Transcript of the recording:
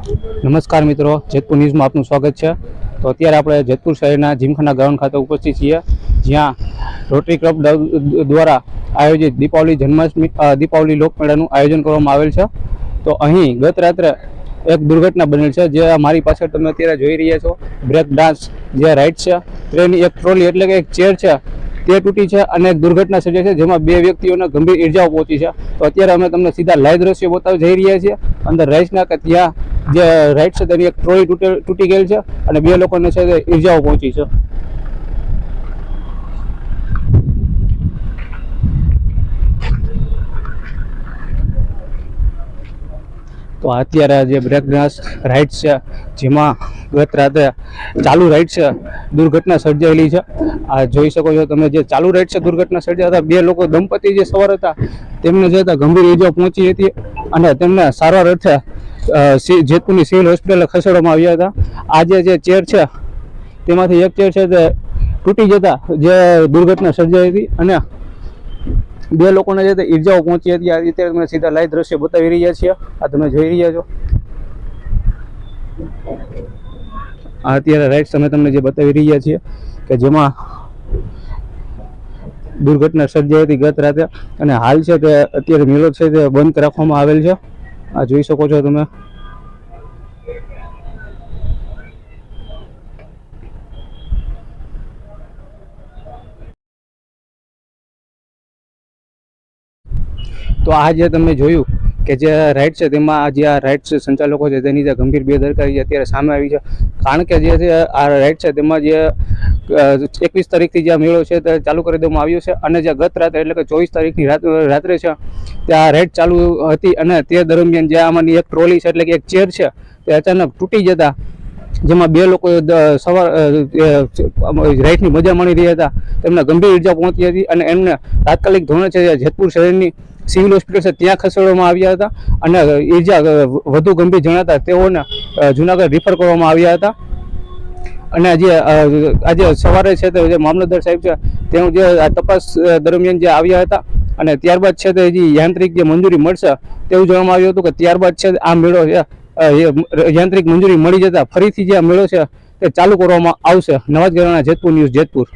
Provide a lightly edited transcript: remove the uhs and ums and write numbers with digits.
નમસ્કાર મિત્રો, જેતપુર ન્યૂઝમાં આપનું સ્વાગત છે। તો અત્યારે આપણે જેતપુર શહેરના જીમખાના ગ્રાઉન્ડ ખાતે ઉપસ્થિત છીએ, જ્યાં રોટરી ક્લબ દ્વારા આયોજિત દીપાવલી લોકમેળાનું આયોજન કરવામાં આવેલ છે। તો અહીં ગત રાત્રે એક દુર્ઘટના બનેલ છે, જે મારી પાછળ તમે અત્યારે જોઈ રહ્યા છો। બ્રેક ડાન્સ જે રાઇડ છે તેની એક ટ્રોલી એટલે કે એક ચેર છે તે તૂટી છે અને એક દુર્ઘટના સર્જાઈ છે, જેમાં 2 વ્યક્તિઓને ગંભીર ઈજાઓ પહોંચી છે। તો અત્યારે અમે તમને સીધા લાઈવ દ્રશ્યો બતાવવા જઈ રહ્યા છીએ અંદર રાઇડ્સના, કે ત્યાં જે રાઇડ છે તેની એક ટ્રોલી તૂટી ગયેલ છે અને 2 લોકોને છે તે ઈજાઓ પહોંચી છે। તો અત્યારે જે બ્રેક ડાન્સ રાઇડ છે, જેમાં ગત રાતે ચાલુ રાઇડ છે દુર્ઘટના સર્જાયેલી છે। આ જોઈ શકો છો તમે, જે ચાલુ રાઇડ છે દુર્ઘટના સર્જાયા હતા। 2 લોકો દંપતી જે સવાર હતા તેમને જે ગંભીર ઈજાઓ પહોંચી હતી અને તેમને સારવાર અર્થે જેતપુરની સિવિલ હોસ્પિટલે ખસેડવામાં આવ્યા હતા। આજે જે ચેર છે તેમાંથી એક ચેર છે તે તૂટી જતા જે દુર્ઘટના સર્જાઈ હતી અને 2 લોકોને જે ઈજાઓ પહોંચી હતી। અત્યારે તમે સીધા લાઈવ દ્રશ્ય બતાવી રહ્યા છીએ, આ તમે જોઈ રહ્યા છો। આ અત્યારે રાઇટ્સ અમે તમને જે બતાવી રહ્યા છીએ કે જેમાં દુર્ઘટના સર્જાઈ હતી ગત રાતે, અને હાલ છે તે અત્યારે મેળો છે તે બંધ રાખવામાં આવેલ છે। આ જોઈ શકો છો તમે। તો આ જે તમે જોયું કે જે રાઇડ છે તેમાં જે આ રાઇડ સંચાલકો છે તેની જે ગંભીર બેદરકારી અત્યારે સામે આવી છે। કારણ કે જે આ રાઇડ છે તેમાં જે 21 તારીખથી જે મેળો છે તે ચાલુ કરી દેવામાં આવ્યો છે, અને જે ગત રાત્રે એટલે કે 24 તારીખની રાત્રે છે ત્યાં રાઇડ ચાલુ હતી અને તે દરમિયાન જે આમાંની એક ટ્રોલી છે એટલે કે એક ચેર છે તે અચાનક તૂટી જતા, જેમાં 2 લોકો સવાર રાઇડની મજા માણી રહ્યા હતા તેમને ગંભીર ઈજા પહોંચી હતી અને એમને તાત્કાલિક ધોરણે છે જેતપુર શહેરની સિવિલ હોસ્પિટલ છે ત્યાં ખસેડવામાં આવ્યા હતા અને ઈજા વધુ ગંભીર જણાતા તેઓને જુનાગઢ રિફર કરવામાં આવ્યા હતા। અને આજે સવારે છે તે જે મામલતદાર સાહેબ છે તેઓ જે તપાસ દરમિયાન જે આવ્યા હતા અને ત્યારબાદ છે તે હજી યાંત્રિક જે મંજૂરી મળશે તેવું જણાવવામાં આવ્યું હતું કે ત્યારબાદ છે આ મેળો છે યાંત્રિક મંજૂરી મળી જતા ફરીથી જે આ મેળો છે તે ચાલુ કરવામાં આવશે। નવાજ ગરાણા, જેતપુર ન્યૂઝ, જેતપુર।